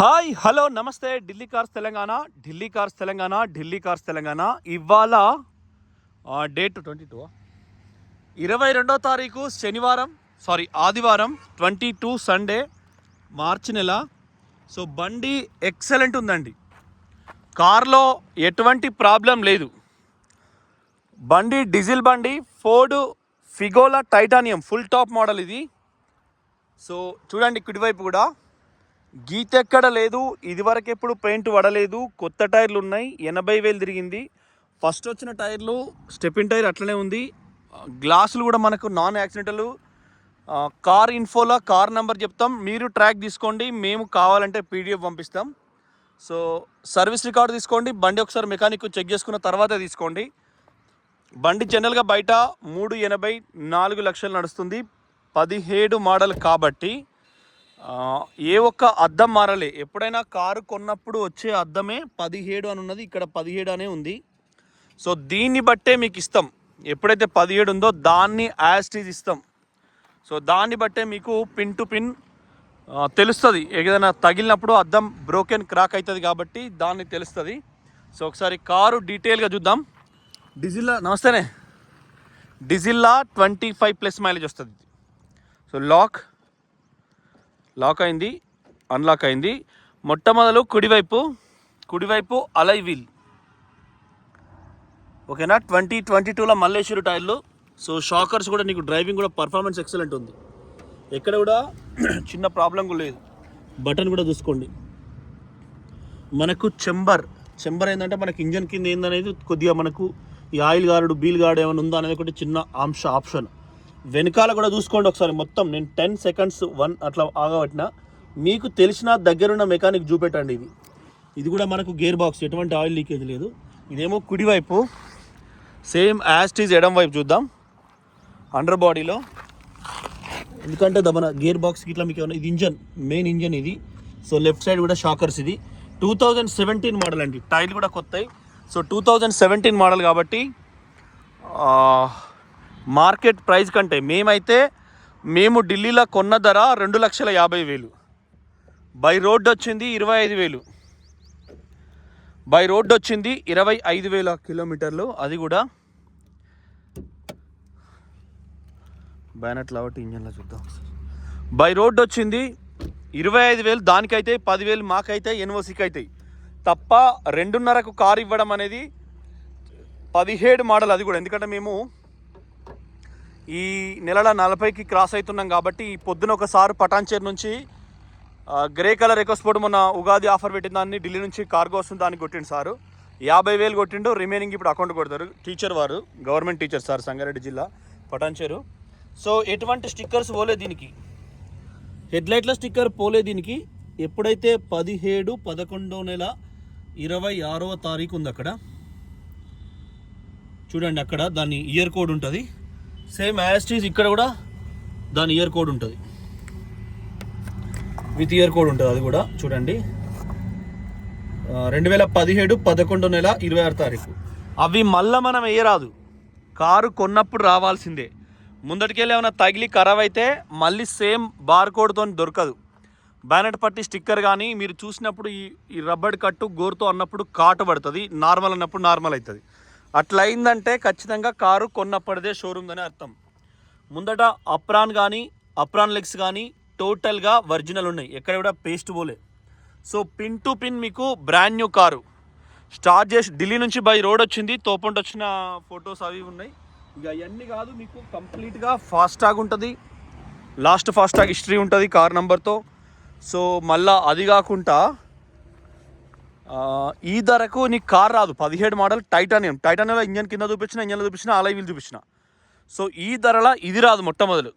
Hi hello నమస్తే Delhi cars Telangana ఇవాళ date 22 తారీఖు ఆదివారం 22 సండే మార్చి నెల. సో బండి ఎక్సలెంట్ ఉందండి, కార్లో ఎటువంటి ప్రాబ్లం లేదు. బండి డీజిల్ బండి, ఫోర్డ్ ఫిగోలా టైటానియం ఫుల్ టాప్ మోడల్ ఇది. సో చూడండి, కుడివైపు కూడా గీత ఎక్కడ లేదు, ఇదివరకు ఎప్పుడు పెయింట్ పడలేదు, కొత్త టైర్లు ఉన్నాయి, 80,000 తిరిగింది. ఫస్ట్ వచ్చిన టైర్లు స్టెపిన్ టైర్ అట్లనే ఉంది. గ్లాసులు కూడా మనకు నాన్ యాక్సిడెంటల్. కార్ ఇన్ఫోలో కార్ నెంబర్ చెప్తాం, మీరు ట్రాక్ తీసుకోండి, మేము కావాలంటే పీడిఎఫ్ పంపిస్తాం. సో సర్వీస్ రికార్డు తీసుకోండి, బండి ఒకసారి మెకానిక్ చెక్ చేసుకున్న తర్వాత తీసుకోండి. బండి జనరల్గా బయట 380 4 లక్షలు నడుస్తుంది, 17 మోడల్ కాబట్టి ఏ ఒక్క అద్దం మారలే. ఎప్పుడైనా కారు కొన్నప్పుడు వచ్చే అద్దమే 17 అని ఉన్నది, ఇక్కడ 17 అనే ఉంది. సో దీన్ని బట్టే మీకు ఇస్తాం, ఎప్పుడైతే 17 ఉందో దాన్ని యాస్టీజ్ ఇస్తాం. సో దాన్ని బట్టే మీకు పిన్ టు పిన్ తెలుస్తుంది, ఏదైనా తగిలినప్పుడు అద్దం బ్రోకెన్ క్రాక్ అవుతుంది కాబట్టి దాన్ని తెలుస్తుంది. సో ఒకసారి కారు డీటెయిల్గా చూద్దాం. నమస్తేనే, డీజిల్లా 25+ మైలేజ్ వస్తుంది. సో లాక్ అయింది, అన్లాక్ అయింది. మొట్టమొదలు కుడివైపు అలై వీల్, ఓకేనా. 2022లో మల్లేశ్వరి టైర్లు. సో షాకర్స్ కూడా నీకు డ్రైవింగ్ కూడా పర్ఫార్మెన్స్ ఎక్సలెంట్ ఉంది, ఎక్కడ కూడా చిన్న ప్రాబ్లం కూడా లేదు. బటన్ కూడా చూసుకోండి. మనకు చెంబర్ ఏంటంటే మనకి ఇంజన్ కింద ఏందనేది కొద్దిగా మనకు ఈ ఆయిల్ గార్డు బీల్ గార్డు ఏమైనా ఉందా అనేది ఒకటి చిన్న ఆప్షన్. వెనకాల కూడా చూసుకోండి ఒకసారి, మొత్తం నేను 10 సెకండ్స్ అట్లా ఆగబట్టిన, మీకు తెలిసిన దగ్గరున్న మెకానిక్ చూపెట్టండి. ఇది కూడా మనకు గేర్ బాక్స్, ఎటువంటి ఆయిల్ లీకేజ్ లేదు. ఇదేమో కుడివైపు, సేమ్ యాస్టీజ్ ఎడం వైపు చూద్దాం. అండర్ బాడీలో ఎందుకంటే మన గేర్ బాక్స్కి ఇట్లా మీకు ఇది మెయిన్ ఇంజన్ ఇది. సో లెఫ్ట్ సైడ్ కూడా షాకర్స్. ఇది 2017 మోడల్ అండి, టైర్లు కూడా కొత్తవి. సో 2017 మోడల్ కాబట్టి మార్కెట్ ప్రైస్ కంటే మేము ఢిల్లీలో కొన్న ధర 2,50,000. బై రోడ్ వచ్చింది 25,000, 25,000 కిలోమీటర్లు. అది కూడా బ్యానెట్ లావట్టి ఇంజన్లో చూద్దాం. బై రోడ్ వచ్చింది 25,000, దానికైతే 10,000 మాకైతే ఎన్ఓసికి అవుతాయి తప్ప 2.5కు కారు ఇవ్వడం అనేది 17 మోడల్. అది కూడా ఎందుకంటే మేము ఈ నెలల 40కి క్రాస్ అవుతున్నాం కాబట్టి ఈ పొద్దున ఒకసారి పటాన్చేరు నుంచి గ్రే కలర్ ఎకోస్పోర్ట్ మొన్న ఉగాది ఆఫర్ పెట్టిన దాన్ని ఢిల్లీ నుంచి కార్గో వస్తుంది దాన్ని కొట్టిండు సారు. 50,000 కొట్టిండు, రిమైనింగ్ ఇప్పుడు అకౌంట్ కొడతారు. టీచర్ వారు, గవర్నమెంట్ టీచర్ సార్, సంగారెడ్డి జిల్లా పటాన్చేరు. సో ఎటువంటి స్టిక్కర్స్ పోలే దీనికి, హెడ్లైట్ల స్టిక్కర్ పోలే దీనికి. ఎప్పుడైతే 17/11 నెల 26వ తారీఖు ఉంది, అక్కడ చూడండి, అక్కడ దాని ఇయర్ కోడ్ ఉంటుంది. సేమ్ యాస్టీజ్ ఇక్కడ కూడా దాని ఇయర్ కోడ్ ఉంటుంది, విత్ ఇయర్ కోడ్ ఉంటుంది. అది కూడా చూడండి, 2017 11 నెల 26 తారీఖు. అవి మళ్ళీ మనం వేయరాదు, కారు కొన్నప్పుడు రావాల్సిందే. ముందటికెళ్ళి ఏమైనా తగిలి ఖరాబ్ అయితే మళ్ళీ సేమ్ బార్ కోడ్తో దొరకదు. బ్యానెట్ పట్టి స్టిక్కర్ కానీ మీరు చూసినప్పుడు ఈ రబ్బర్ కట్టు గోరుతో అన్నప్పుడు కాటు పడుతుంది, నార్మల్ అన్నప్పుడు నార్మల్ అవుతుంది. అట్లా అయిందంటే ఖచ్చితంగా కారు కొన్నప్పటిదే షోరూమ్ అని అర్థం. ముందట అప్రాన్ లెగ్స్ కానీ టోటల్గా ఒరిజినల్ ఉన్నాయి, ఎక్కడ కూడా పేస్ట్ పోలే. సో పిన్ టు పిన్ మీకు బ్రాండ్ న్యూ కారు. స్టార్ట్ చేసి ఢిల్లీ నుంచి బై రోడ్ వచ్చింది, తోపంట వచ్చిన ఫొటోస్ అవి ఉన్నాయి. ఇక అవన్నీ కాదు, మీకు కంప్లీట్గా ఫాస్టాగ్ ఉంటుంది, లాస్ట్ ఫాస్టాగ్ హిస్టరీ ఉంటుంది కార్ నెంబర్తో. సో మళ్ళా అది కాకుండా ఈ ధరకు నీకు కార్ రాదు. 17 మోడల్ టైటానియంలో ఇంజన్ కింద ఇంజన్లో అలై వీల్ చూపించిన. సో ఈ ధరలో ఇది రాదు మొట్టమొదలు.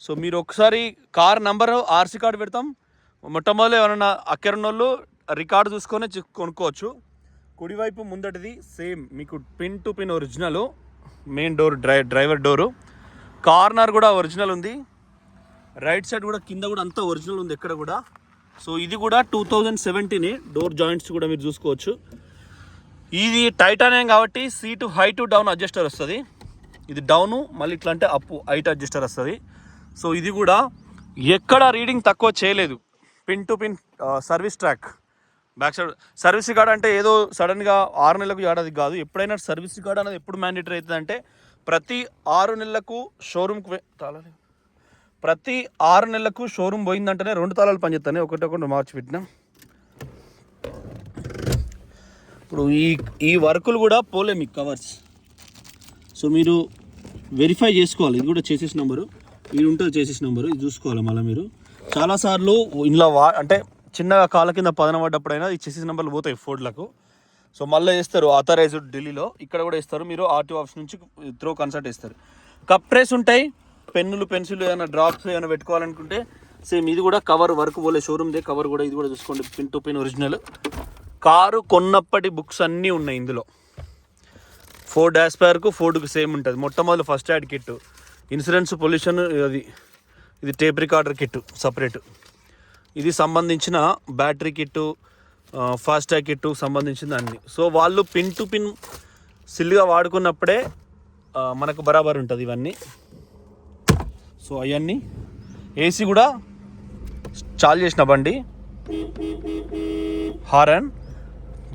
సో మీరు ఒకసారి కార్ నెంబరు ఆర్సీ కార్డు పెడతాం, మొట్టమొదలు ఎవరైనా అక్కరున్నోళ్ళు రికార్డు చూసుకొని కొనుక్కోవచ్చు. కుడివైపు ముందటిది సేమ్ మీకు pin to pin original, main door driver door, corner కూడా ఒరిజినల్ ఉంది, రైట్ సైడ్ కూడా కింద కూడా అంతా ఒరిజినల్ ఉంది ఎక్కడ కూడా. సో ఇది కూడా 2017 డోర్ జాయింట్స్ కూడా మీరు చూసుకోవచ్చు. ఇది టైటానియం కాబట్టి seat high to down adjuster వస్తుంది. ఇది డౌను, మళ్ళీ ఇట్లా అంటే అప్ హైట్ అడ్జస్టర్ వస్తుంది. సో ఇది కూడా ఎక్కడ రీడింగ్ తక్కువ చేయలేదు, pin to pin service track. Back side service record అంటే ఏదో సడన్గా 6 నెలలకు ఏడాది కాదు. ఎప్పుడైనా సర్వీస్ రికార్డ్ అనేది ఎప్పుడు మ్యాండేటరీ అవుతుంది అంటే ప్రతి 6 నెలలకు షోరూమ్కి ప్రతి 6 నెలలకు షోరూమ్ పోయిందంటేనే 2 తాళాలు పనిచేస్తాయి. ఒకటి మార్చి పెట్టినా. ఇప్పుడు ఈ వర్కులు కూడా పోలే మీకు కవర్స్. సో మీరు వెరిఫై చేసుకోవాలి. ఇది కూడా చేసేసి నెంబరు, ఇది ఉంటుంది చేసేసి నెంబరు, ఇది చూసుకోవాలి. మళ్ళీ మీరు చాలాసార్లు ఇంట్లో అంటే చిన్నగా కాళ్ళ కింద పదన పడ్డప్పుడైనా ఈ చేసేసి నెంబర్లు పోతాయి ఫోర్డ్లకు. సో మళ్ళీ వేస్తారు ఆథరైజ్డ్ ఢిల్లీలో, ఇక్కడ కూడా ఇస్తారు. మీరు ఆర్టీఓ ఆఫీస్ నుంచి త్రో కన్సల్ట్ ఇస్తారు. కప్ ట్రేస్ ఉంటాయి, పెన్నులు పెన్సిల్ ఏమైనా డ్రాప్స్ ఏమైనా పెట్టుకోవాలనుకుంటే సేమ్ ఇది కూడా కవర్ వర్క్ పోలే షోరూమ్దే కవర్ కూడా. ఇది కూడా చూసుకోండి, pin to pin original. Car కొన్నప్పటి బుక్స్ అన్నీ ఉన్నాయి ఇందులో. ఫోర్డ్ యాస్పైర్కు ఫోర్డ్కు సేమ్ ఉంటుంది. మొట్టమొదటి first aid kit, insurance pollution, ఇది టేప్ రికార్డర్ కిట్ సపరేట్, ఇది సంబంధించిన battery kit, fast tag kit సంబంధించింది అన్నీ. సో వాళ్ళు పిన్ టు పిన్ సిల్గా వాడుకున్నప్పుడే మనకు బరాబర్ ఉంటుంది ఇవన్నీ. సో అవన్నీ ఏసీ కూడా చాలు చేసిన బండి, హారన్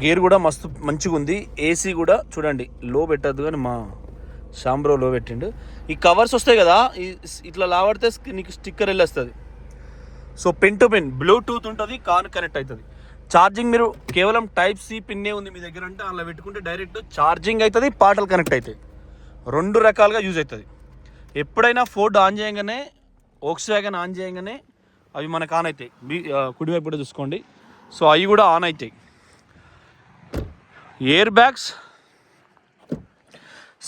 గేర్ కూడా మస్తు మంచిగా ఉంది. ఏసీ కూడా చూడండి, లో పెట్టద్దు కానీ మా శాంబ్రో లో పెట్టిండు. ఈ కవర్స్ వస్తాయి కదా, ఇట్లా లావడితే నీకు స్టిక్కర్ వెళ్ళేస్తుంది. So pin to pin Bluetooth ఉంటుంది, కార్ కనెక్ట్ అవుతుంది. ఛార్జింగ్ మీరు కేవలం టైప్ సి పిన్నే ఉంది మీ దగ్గర అంటే అలా పెట్టుకుంటే డైరెక్ట్ ఛార్జింగ్ అవుతుంది, పాటలు కనెక్ట్ అవుతాయి. 2 రకాలుగా యూజ్ అవుతుంది. ఎప్పుడైనా ఫోర్డ్ ఆన్ చేయగానే, వోక్స్వ్యాగన్ ఆన్ చేయగానే అవి మనకు ఆన్ అవుతాయి. కుడివైపు కూడా చూసుకోండి. సో అవి కూడా ఆన్ అవుతాయి. Air bags,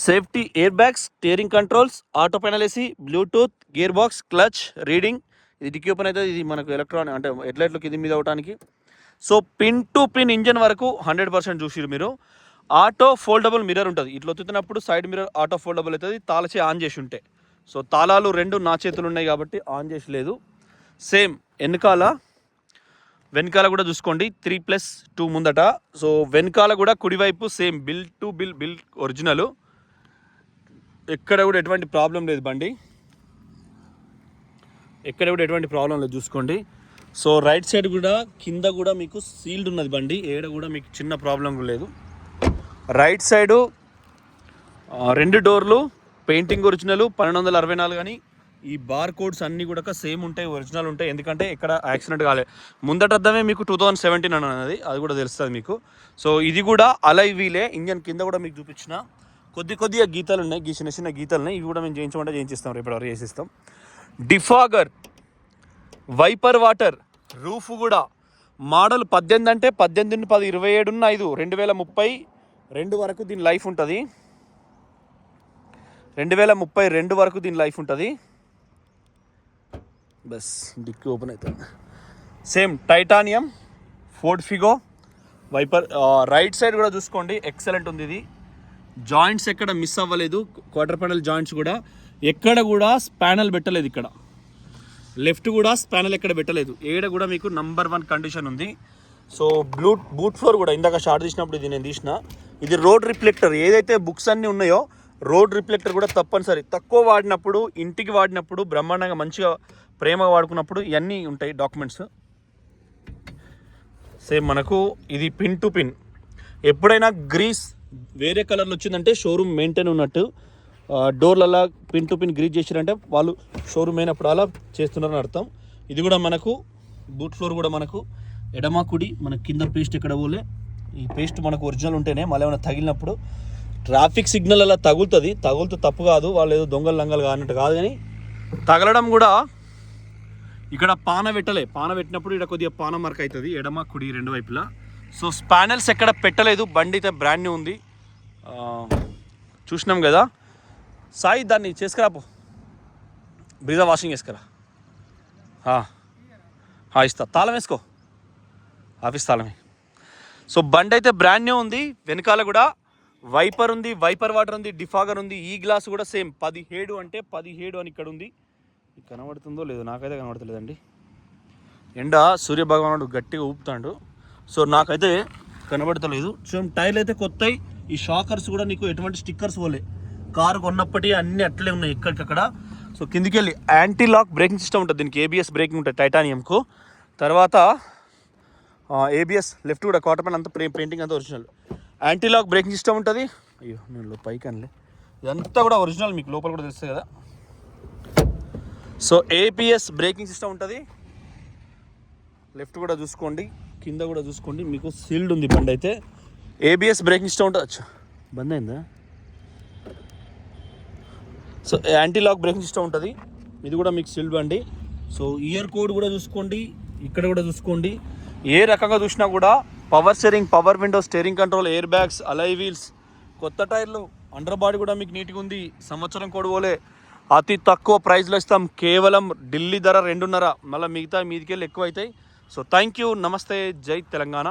safety air bags, steering controls, auto penal AC, Bluetooth, gear box, clutch, reading. ఇది డిక్కీ ఓపెన్ అవుతుంది. ఇది మనకు ఎలక్ట్రానిక్ అంటే హెడ్లైట్లు కింద మీద అవడానికి. So pin to pin engine వరకు 100% చూసిరు మీరు. ఆటో ఫోల్డబుల్ మిర్రర్ ఉంటుంది. ఇట్లా ఒత్తుతున్నప్పుడు సైడ్ మిర్రర్ ఆటో ఫోల్డబుల్ అవుతుంది, తాళచే ఆన్ చేసి ఉంటే. సో తాళాలు 2 నా చేతులు ఉన్నాయి కాబట్టి ఆన్ చేసి లేదు. సేమ్ వెనకాల కూడా చూసుకోండి, 3+2 ముందట. సో వెనకాల కూడా కుడివైపు same bill to bill original. ఎక్కడ కూడా ఎటువంటి ప్రాబ్లం లేదు బండి, ఎక్కడ కూడా ఎటువంటి ప్రాబ్లం లేదు చూసుకోండి. సో రైట్ సైడ్ కూడా కింద కూడా మీకు సీల్డ్ ఉన్నది బండి, ఏడ కూడా మీకు చిన్న ప్రాబ్లం లేదు. రైట్ సైడు 2 డోర్లు పెయింటింగ్ ఒరిజినల్ 1264 కానీ ఈ బార్ కోడ్స్ అన్నీ కూడా సేమ్ ఉంటాయి, ఒరిజినల్ ఉంటాయి. ఎందుకంటే ఇక్కడ యాక్సిడెంట్ కాలేదు. ముందట అద్దమే మీకు 2017 అన్నది, అది కూడా తెలుస్తుంది మీకు. సో ఇది కూడా అలై వీలే. ఇంజన్ కింద కూడా మీకు చూపించిన కొద్దిగా గీతాలు ఉన్నాయి, చిన్న గీతాలు ఉన్నాయి. ఇవి కూడా మేము చేయించమంటే చేయించిస్తాం, రేపు వరకు చేసిస్తాం. డిఫాగర్, వైపర్ వాటర్, రూఫ్ కూడా మోడల్ 18 అంటే 18, 10, 27, 5, 2032 వరకు దీని లైఫ్ ఉంటుంది. 2032 వరకు దీని లైఫ్ ఉంటుంది. బస్ డిక్కీ ఓపెన్ అవుతుంది. Same titanium Ford Figo wiper. Right side కూడా చూసుకోండి, ఎక్సలెంట్ ఉంది. ఇది జాయింట్స్ ఎక్కడ మిస్ అవ్వలేదు. క్వార్టర్ ప్యానల్ జాయింట్స్ కూడా ఎక్కడ కూడా స్పానల్ పెట్టలేదు. ఇక్కడ లెఫ్ట్ కూడా స్పానల్ ఎక్కడ పెట్టలేదు. ఏడ కూడా మీకు నంబర్ 1 కండిషన్ ఉంది. సో బూట్ ఫ్లోర్ కూడా ఇందాక షార్ట్ తీసినప్పుడు ఇది నేను తీసిన. ఇది రోడ్ రిఫ్లెక్టర్. ఏదైతే బుక్స్ అన్నీ ఉన్నాయో రోడ్ రిఫ్లెక్టర్ కూడా తప్పనిసరి. తక్కువ వాడినప్పుడు, ఇంటికి వాడినప్పుడు, బ్రహ్మాండంగా మంచిగా ప్రేమగా వాడుకున్నప్పుడు ఇవన్నీ ఉంటాయి డాక్యుమెంట్స్. సేమ్ మనకు ఇది పిన్ టు పిన్. ఎప్పుడైనా గ్రీస్ వేరే కలర్లో వచ్చిందంటే షోరూమ్ మెయింటైన్ ఉన్నట్టు. డోర్లలో పిన్ టు పిన్ గ్రీజ్ చేసారంటే వాళ్ళు షోరూమ్ అయినప్పుడు అలా చేస్తున్నారని అర్థం. ఇది కూడా మనకు బూట్ ఫ్లోర్ కూడా మనకు ఎడమ కుడి మనకు కింద పేస్ట్ ఎక్కడ పోలే. ఈ పేస్ట్ మనకు ఒరిజినల్ ఉంటేనే మళ్ళీ ఏమైనా తగిలినప్పుడు ట్రాఫిక్ సిగ్నల్ అలా తగులుతూ తప్పు కాదు, వాళ్ళు ఏదో దొంగలు లంగలు కానట్టు కాదు. కానీ తగలడం కూడా ఇక్కడ పాన పెట్టినప్పుడు ఇక్కడ కొద్దిగా పాన మార్క్ అవుతుంది ఎడమ కుడి 2 వైపులా. సో స్పానల్స్ ఎక్కడ పెట్టలేదు, బండి అయితే బ్రాండ్ న్యూ ఉంది. చూసినాం కదా సాయి, దాన్ని చేసుకురాపో, బ్రీజా వాషింగ్ వేసుకురా. ఇస్తా, తాళం వేసుకో, ఆఫీస్ తాళమే. సో బండి అయితే బ్రాండ్ న్యూ ఉంది. వెనకాల కూడా వైపర్ ఉంది, వైపర్ వాటర్ ఉంది, డిఫాగర్ ఉంది. ఈ గ్లాస్ కూడా సేమ్ 17 అంటే 17 అని ఇక్కడ ఉంది. కనబడుతుందో లేదో నాకైతే కనబడతలేదండి. ఎండ సూర్యభగవానుడు గట్టిగా ఊపుతాడు. సో నాకైతే కనబడతలేదు. సేమ్ టైర్లు అయితే కొత్తవి. ఈ షాకర్స్ కూడా నీకు ఎటువంటి స్టిక్కర్స్ పోలే, కారు కొన్నప్పటి అన్నీ అట్లే ఉన్నాయి ఎక్కడికక్కడ. సో కిందికి వెళ్ళి యాంటీ లాక్ బ్రేకింగ్ సిస్టమ్ ఉంటుంది దీనికి. ఏబిఎస్ బ్రేకింగ్ ఉంటుంది టైటానియంకు. తర్వాత ఏబిఎస్ లెఫ్ట్ కూడా క్వార్టర్ పైన అంతా పెయింటింగ్ అంతా ఒరిజినల్. యాంటీలాక్ బ్రేకింగ్ సిస్టమ్ ఉంటుంది. అయ్యో నేను పైకి అనలే, ఇదంతా కూడా ఒరిజినల్, మీకు లోపల కూడా తెలుస్తుంది కదా. సో ఏబిఎస్ బ్రేకింగ్ సిస్టమ్ ఉంటుంది. లెఫ్ట్ కూడా చూసుకోండి, కింద కూడా చూసుకోండి, మీకు సీల్డ్ ఉంది బండి అయితే. ఏబిఎస్ బ్రేకింగ్ సిస్టమ్ ఉంటుంది. అచ్చా బంద్ అయిందా? సో యాంటీలాక్ బ్రేకింగ్ సిస్టమ్ ఉంటుంది, ఇది కూడా మీకు సీల్డ్ బండి. సో ఇయర్ కోడ్ కూడా చూసుకోండి, ఇక్కడ కూడా చూసుకోండి. ఏ రకంగా చూసినా కూడా power steering, power window, steering control, air bags, alloy wheels, కొత్త టైర్లు, అండర్ బాడీ కూడా మీకు నీట్గా ఉంది. సంవత్సరం కోడ్ పోలే, అతి తక్కువ ప్రైస్లో ఇస్తాం. కేవలం ఢిల్లీ ధర 2.5, మళ్ళీ మిగతా మీదికెళ్ళి ఎక్కువ అవుతాయి. సో థ్యాంక్ యూ, నమస్తే, జై తెలంగాణ.